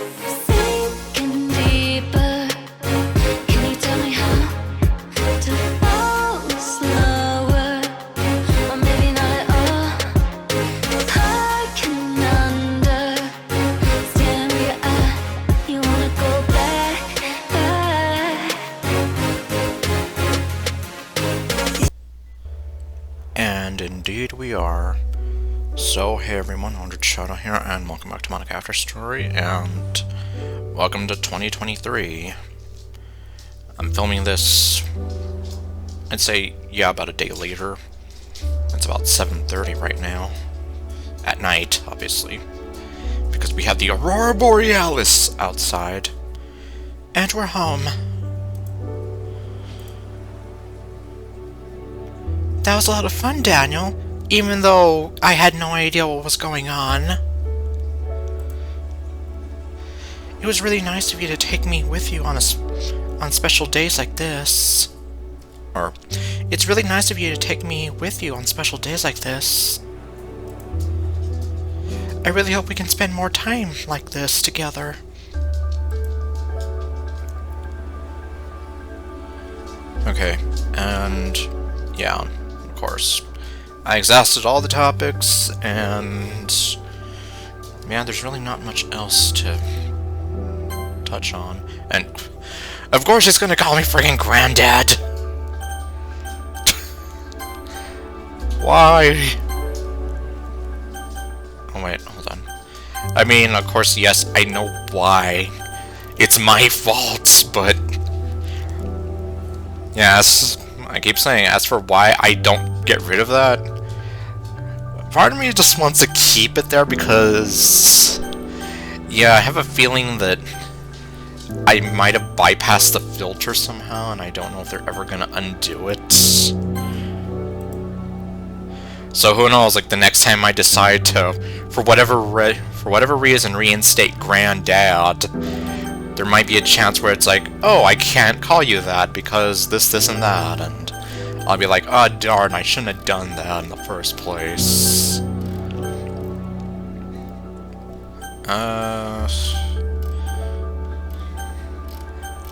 Sinking deeper. Can you tell me how to fall slower? Or maybe not at all. I can understand where you're at. You wanna go back, And indeed we are. So, hey everyone, ArdrethShadow here, and welcome back to Monika After Story, and welcome to 2023. I'm filming this, I'd say, yeah, about a day later. It's about 7:30 right now. At night, obviously. Because we have the Aurora Borealis outside. And we're home. That was a lot of fun, Daniel. Even though I had no idea what was going on. It was really nice of you to take me with you on special days like this. Or, it's really nice of you to take me with you on special days like this. I really hope we can spend more time like this together. Okay, and yeah, of course. I exhausted all the topics, and yeah, there's really not much else to touch on. And of course she's gonna call me friggin' Granddad! Why? Oh wait, hold on. I mean, of course, yes, I know why. It's my fault, but yes, I keep saying, as for why I don't get rid of that, part of me just wants to keep it there because, yeah, I have a feeling that I might have bypassed the filter somehow, and I don't know if they're ever gonna undo it. So who knows? Like the next time I decide to, for whatever reason, reinstate Granddad, there might be a chance where it's like, oh, I can't call you that because this, and that, and I'll be like, oh darn, I shouldn't have done that in the first place.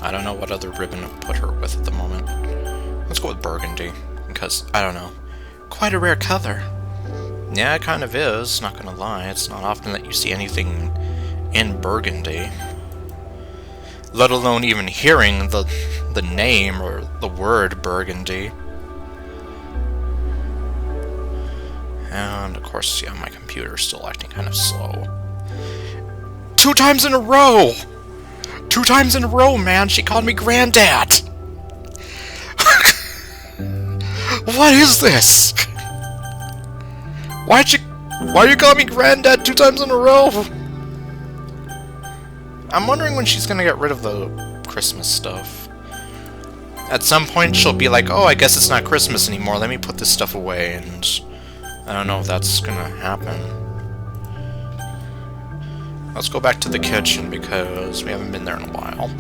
I don't know what other ribbon to put her with at the moment. Let's go with burgundy, because, I don't know, quite a rare color. Yeah, it kind of is, not gonna lie. It's not often that you see anything in burgundy. Let alone even hearing the name or the word burgundy. And of course, yeah, my computer's still acting kind of slow. 2 times in a row! 2 times in a row, man! She called me Granddad! What is this? Why you call me Granddad 2 times in a row? I'm wondering when she's gonna get rid of the Christmas stuff. At some point she'll be like, oh, I guess it's not Christmas anymore, let me put this stuff away, and I don't know if that's gonna happen. Let's go back to the kitchen because we haven't been there in a while.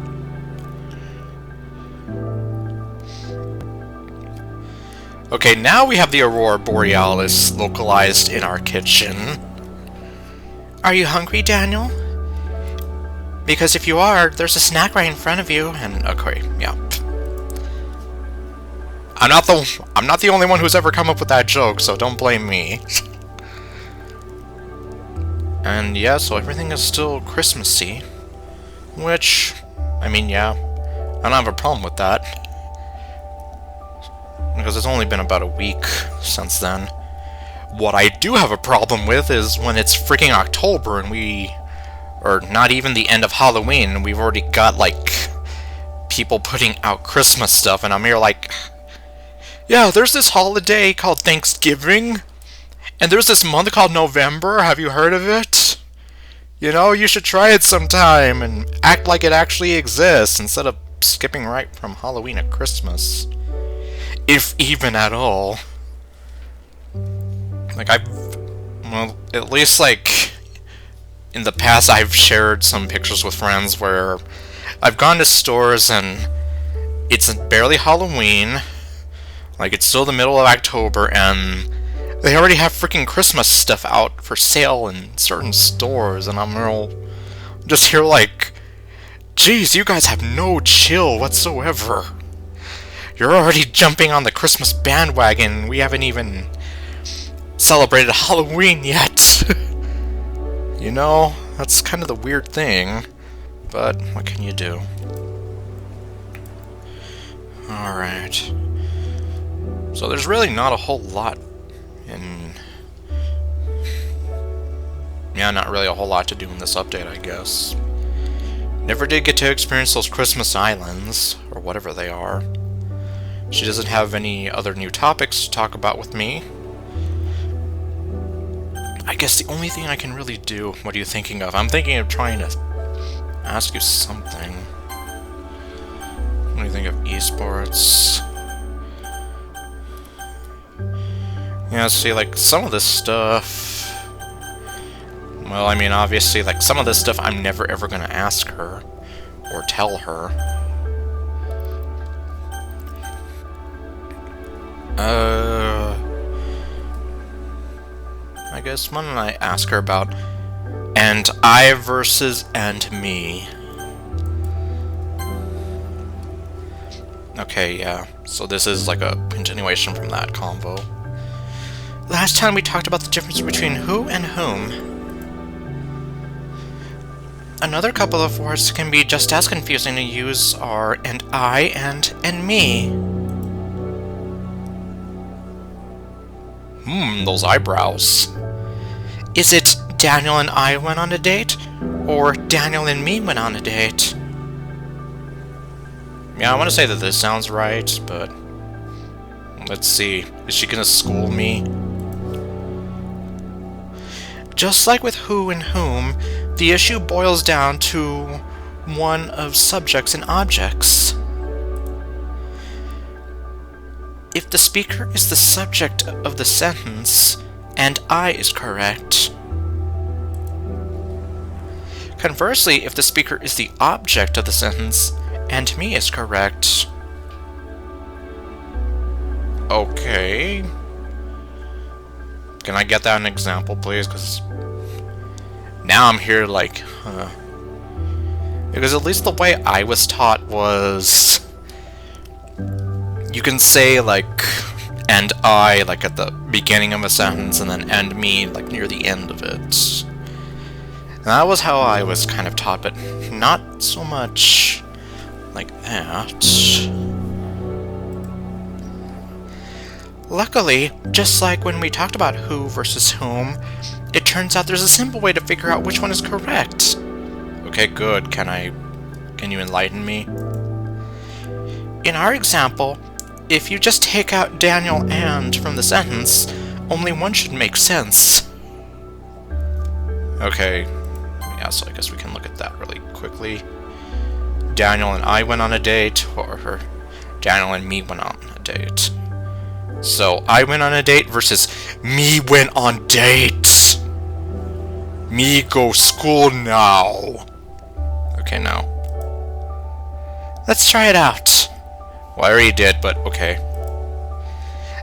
Okay, now we have the Aurora Borealis localized in our kitchen. Are you hungry, Daniel? Because if you are, there's a snack right in front of you, and okay, yeah. I'm not the only one who's ever come up with that joke, so don't blame me. And yeah, so everything is still Christmassy. Which, I mean, yeah, I don't have a problem with that. Because it's only been about a week since then. What I do have a problem with is when it's freaking October and or not even the end of Halloween, and we've already got, like, people putting out Christmas stuff, and I'm here like, yeah, there's this holiday called Thanksgiving, and there's this month called November, have you heard of it? You know, you should try it sometime, and act like it actually exists, instead of skipping right from Halloween to Christmas. If even at all. Like, well, at least, like, in the past I've shared some pictures with friends where I've gone to stores and it's barely Halloween, like it's still the middle of October, and they already have freaking Christmas stuff out for sale in certain stores, and I'm real, Just hear like, geez, you guys have no chill whatsoever. You're already jumping on the Christmas bandwagon. We haven't even celebrated Halloween yet. You know, that's kind of the weird thing. But what can you do? Alright. So there's really not a whole lot in... Yeah, not really a whole lot to do in this update, I guess. Never did get to experience those Christmas islands, or whatever they are. She doesn't have any other new topics to talk about with me. I guess the only thing I can really do... What are you thinking of? I'm thinking of trying to ask you something. What do you think of esports? Yeah, see, like, some of this stuff... Well, I mean, obviously, like, some of this stuff I'm never ever gonna ask her. Or tell her. I guess when I ask her about and I versus and me. Okay, yeah. So this is like a continuation from that convo. Last time we talked about the difference between who and whom. Another couple of words can be just as confusing to use are and I and me. Those eyebrows. Is it Daniel and I went on a date? Or Daniel and me went on a date? Yeah, I want to say that this sounds right, but... Let's see. Is she gonna school me? Just like with who and whom, the issue boils down to one of subjects and objects. If the speaker is the subject of the sentence, and I is correct. Conversely, if the speaker is the object of the sentence, and me is correct. Okay. Can I get that an example, please? Because now I'm here like, huh. Because at least the way I was taught was... You can say, like, and I, like, at the beginning of a sentence, and then and me, like, near the end of it. And that was how I was kind of taught, but not so much like that. Luckily, just like when we talked about who versus whom, it turns out there's a simple way to figure out which one is correct. Okay, good. Can you enlighten me? In our example, if you just take out Daniel and from the sentence, only one should make sense. Okay, yeah, so I guess we can look at that really quickly. Daniel and I went on a date, or Daniel and me went on a date. So, I went on a date versus me went on date. Me go school now. Okay, now. Let's try it out. Well, I already did, but okay.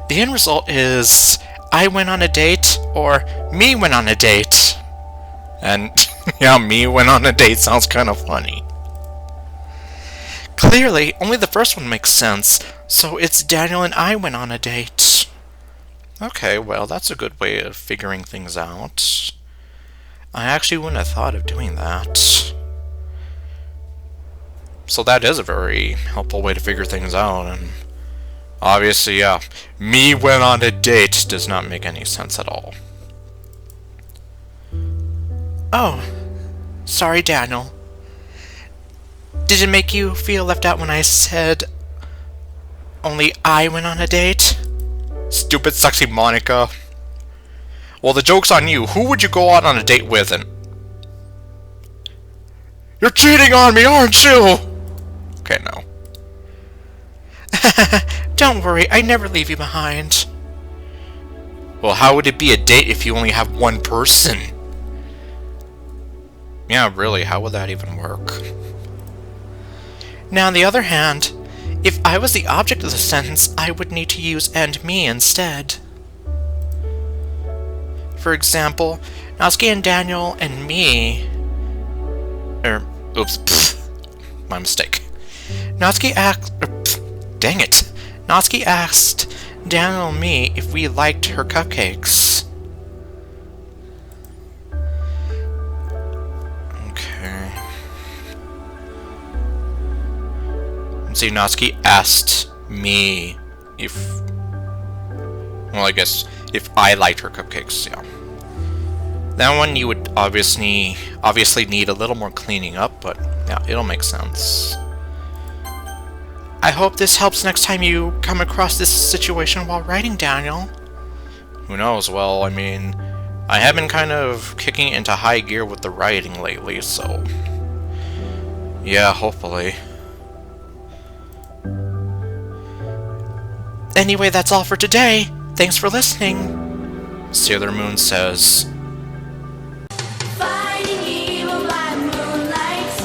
The end result is I went on a date, or me went on a date. And, yeah, me went on a date sounds kind of funny. Clearly, only the first one makes sense, so it's Daniel and I went on a date. Okay, well, that's a good way of figuring things out. I actually wouldn't have thought of doing that. So that is a very helpful way to figure things out, and obviously, yeah, me went on a date does not make any sense at all. Oh, sorry, Daniel. Did it make you feel left out when I said only I went on a date? Stupid, sexy Monika. Well, the joke's on you. Who would you go out on a date with and... You're cheating on me, aren't you? Okay, no. Don't worry, I never leave you behind. Well, how would it be a date if you only have one person? Yeah, really, how would that even work? Now, on the other hand, if I was the object of the sentence, I would need to use and me instead. For example, Natsuki and Daniel and me Oops. My mistake. Natsuki asked... dang it. Natsuki asked Daniel and me if we liked her cupcakes. Okay. Let's see, Natsuki asked me if... well, I guess if I liked her cupcakes, yeah. That one you would obviously need a little more cleaning up, but yeah, it'll make sense. I hope this helps next time you come across this situation while writing, Daniel. Who knows? Well, I mean, I have been kind of kicking into high gear with the writing lately, so... yeah, hopefully. Anyway, that's all for today. Thanks for listening. Sailor Moon says... Fighting evil by moonlight,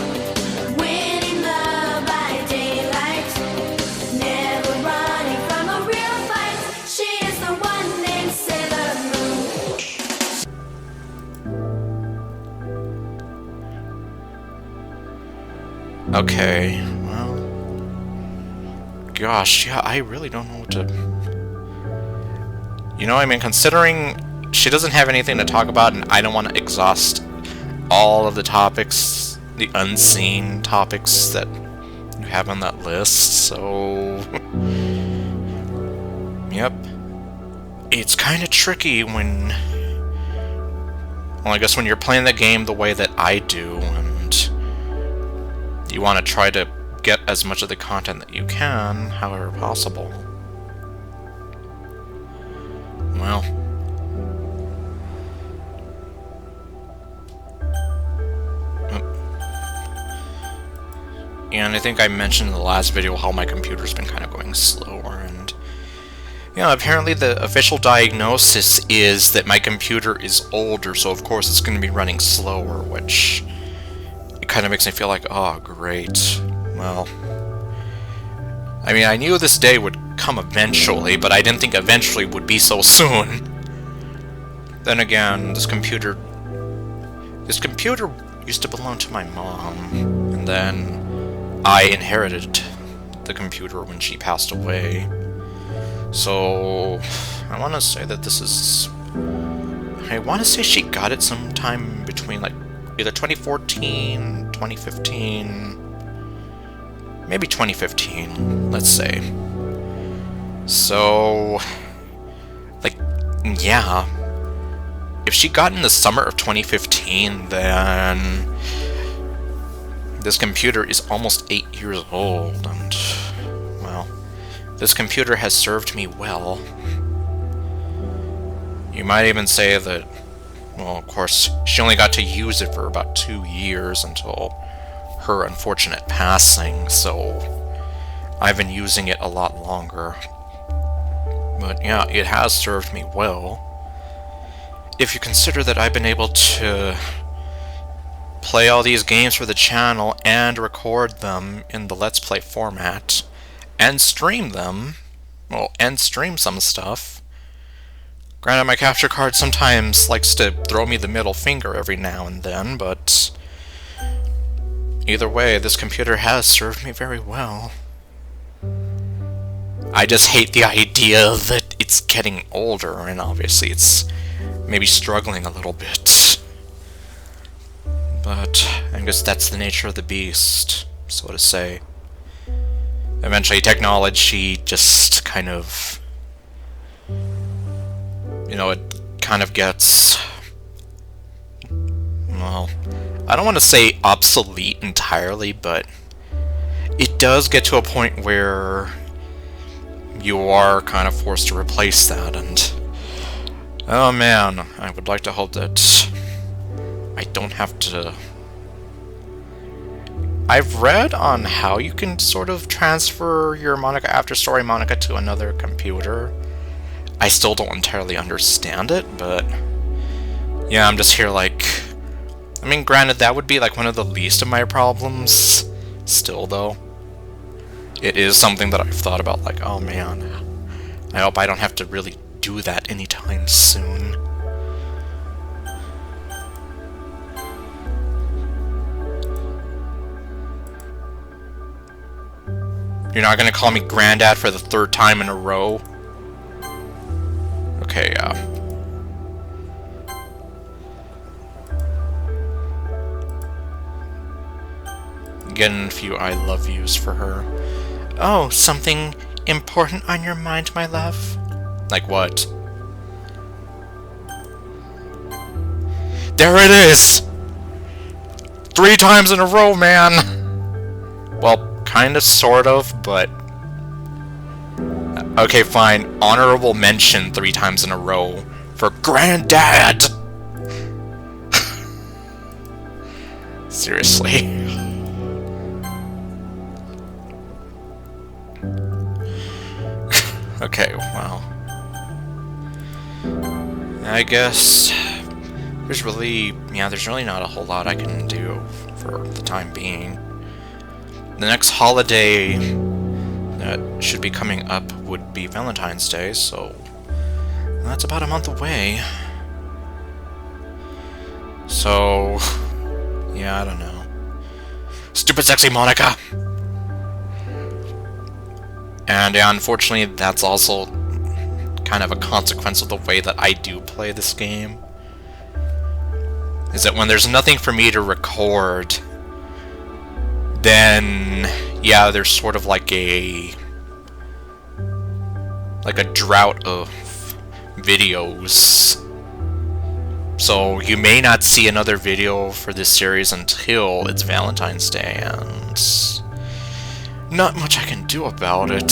winning love by daylight, never running from a real fight. She is the one named Sailor Moon. Okay, well... gosh, yeah, I really don't know what to... you know, I mean, considering she doesn't have anything to talk about and I don't want to exhaust all of the topics, the unseen topics that you have on that list, so... yep. It's kind of tricky when... well, I guess when you're playing the game the way that I do, and you want to try to get as much of the content that you can, however possible. Well... and I think I mentioned in the last video how my computer's been kind of going slower, and... yeah, apparently the official diagnosis is that my computer is older, so of course it's going to be running slower, which... it kind of makes me feel like, oh, great. Well... I mean, I knew this day would come eventually, but I didn't think eventually would be so soon. Then again, this computer used to belong to my mom, and then I inherited the computer when she passed away. So, I want to say that this is... I want to say she got it sometime between, like, either 2014, 2015... maybe 2015, let's say. So... like, yeah. If she got in the summer of 2015, then... this computer is almost 8 years old, and... well, this computer has served me well. You might even say that... well, of course, she only got to use it for about 2 years until her unfortunate passing, so... I've been using it a lot longer. But yeah, it has served me well. If you consider that I've been able to play all these games for the channel and record them in the Let's Play format, and stream them, well, and stream some stuff. Granted, my capture card sometimes likes to throw me the middle finger every now and then, but either way, this computer has served me very well. I just hate the idea that it's getting older, and obviously it's maybe struggling a little bit. But I guess that's the nature of the beast, so to say. Eventually, technology just kind of... you know, it kind of gets... well, I don't want to say obsolete entirely, but it does get to a point where you are kind of forced to replace that, and... oh man, I would like to hope that I don't have to... I've read on how you can sort of transfer your Monika After Story Monika to another computer. I still don't entirely understand it, but... yeah, I'm just here like... I mean, granted, that would be like one of the least of my problems. Still, though. It is something that I've thought about, like, oh man, I hope I don't have to really do that anytime soon. You're not gonna call me Granddad for the 3rd time in a row? Okay, yeah. Getting a few I love yous for her. Oh, something important on your mind, my love? Like what? There it is! 3 times in a row, man! Well, kind of, sort of, but... Okay, fine. Honorable mention 3 times in a row for Granddad! Seriously. Okay, well... I guess... There's really not a whole lot I can do for the time being. The next holiday that should be coming up would be Valentine's Day, so... That's about a month away. So... Yeah, I don't know. Stupid sexy Monika! And yeah, unfortunately, that's also kind of a consequence of the way that I do play this game. Is that when there's nothing for me to record, then yeah, there's sort of like a drought of videos. So you may not see another video for this series until it's Valentine's Day, and not much I can do about it.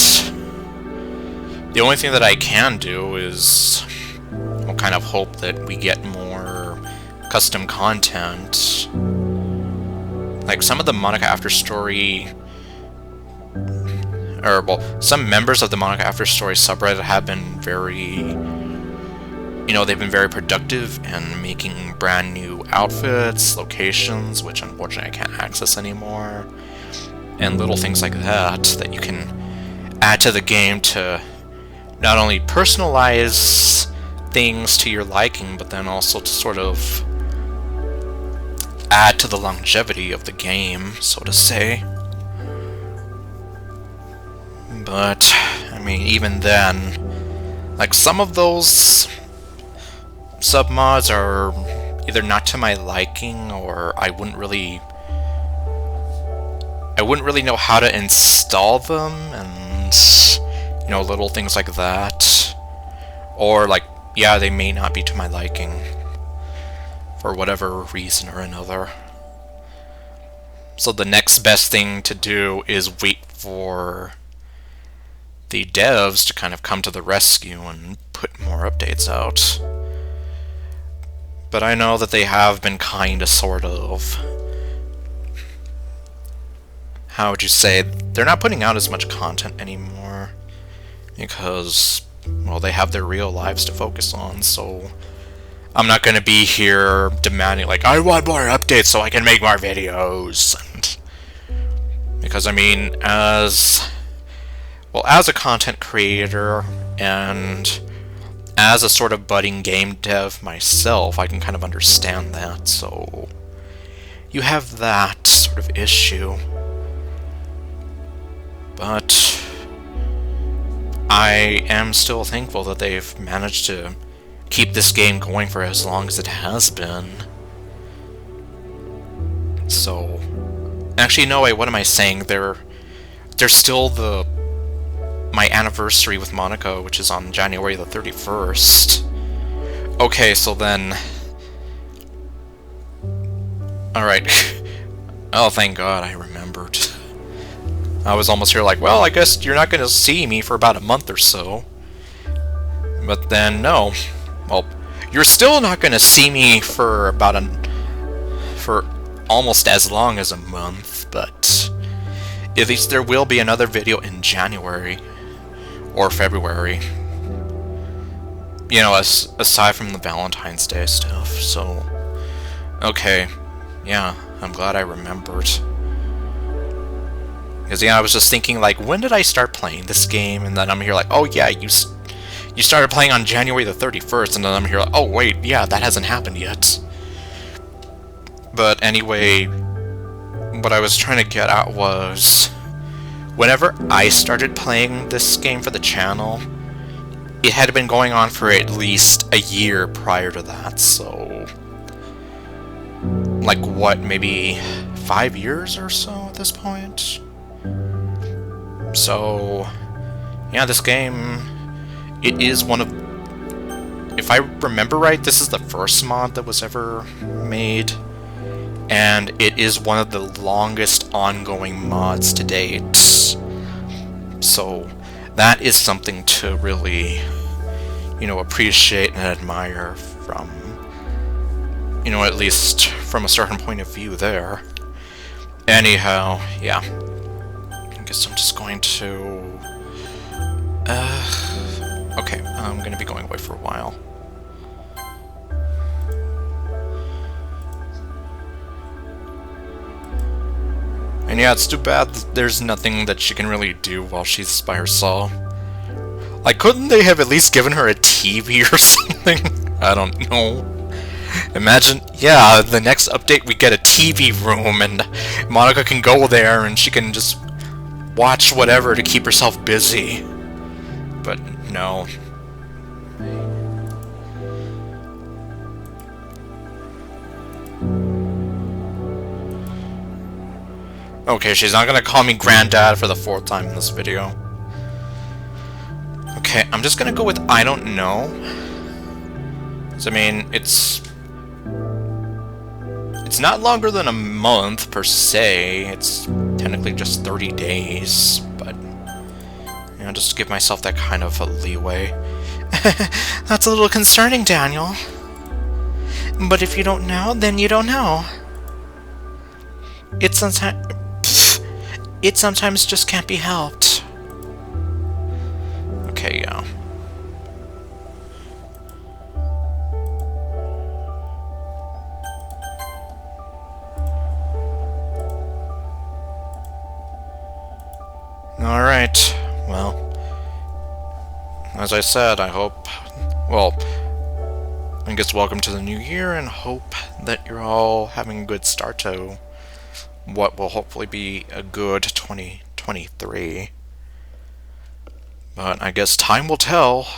The only thing that I can do is, well, kind of hope that we get more custom content. Like some of the Monika After Story, or well, some members of the Monika After Story subreddit have been very, they've been very productive in making brand new outfits, locations, which unfortunately I can't access anymore, and little things like that that you can add to the game to not only personalize things to your liking, but then also to sort of add to the longevity of the game, so to say. But, I mean, even then, like, some of those submods are either not to my liking, or I wouldn't really know how to install them, and little things like that. Or, like, yeah, they may not be to my liking for whatever reason or another. So the next best thing to do is wait for the devs to kind of come to the rescue and put more updates out. But I know that they have been kinda sort of... How would you say? They're not putting out as much content anymore because, well, they have their real lives to focus on, so I'm not going to be here demanding, like, I want more updates so I can make more videos. Because, I mean, as a content creator and as a sort of budding game dev myself, I can kind of understand that, so you have that sort of issue. But I am still thankful that they've managed to keep this game going for as long as it has been. So, actually, no, wait, what am I saying? There's still my anniversary with Monika, which is on January the 31st. Okay, so then... Alright. Oh, thank God, I remembered. I was almost here like, well, I guess you're not going to see me for about a month or so. But then, no. Well, you're still not going to see me for for almost as long as a month, but at least there will be another video in January or February. Aside from the Valentine's Day stuff, so... Okay, yeah, I'm glad I remembered. Because, I was just thinking, like, when did I start playing this game? And then I'm here like, oh yeah, you started playing on January the 31st, and then I'm here like, oh wait, yeah, that hasn't happened yet. But anyway, what I was trying to get at was, whenever I started playing this game for the channel, it had been going on for at least a year prior to that, so... like, what, maybe 5 years or so at this point? So... yeah, this game... it is one of... if I remember right, this is the first mod that was ever made. And it is one of the longest ongoing mods to date. So, that is something to really, you know, appreciate and admire from, you know, at least from a certain point of view there. Anyhow, yeah. I guess I'm just going to... okay, I'm gonna be going away for a while. And yeah, it's too bad there's nothing that she can really do while she's by herself. Like, couldn't they have at least given her a TV or something? I don't know. Imagine, yeah, the next update we get a TV room and Monika can go there and she can just watch whatever to keep herself busy. But no. Okay, she's not gonna call me Granddad for the 4th time in this video. Okay, I'm just gonna go with I don't know. 'Cause, I mean, it's not longer than a month, per se. It's technically just 30 days, but... you know, just to give myself that kind of a leeway. That's a little concerning, Daniel. But if you don't know, then you don't know. It sometimes just can't be helped. Okay, yeah. Alright, well, as I said, I hope, well, I guess welcome to the new year, and hope that you're all having a good start to what will hopefully be a good 2023. But I guess time will tell.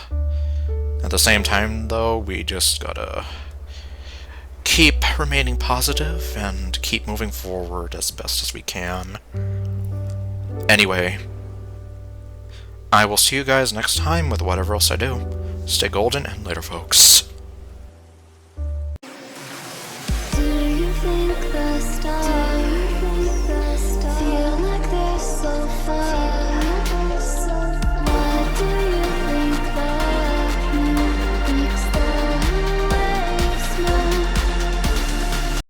At the same time, though, we just gotta keep remaining positive and keep moving forward as best as we can. Anyway, I will see you guys next time with whatever else I do. Stay golden, and later, folks.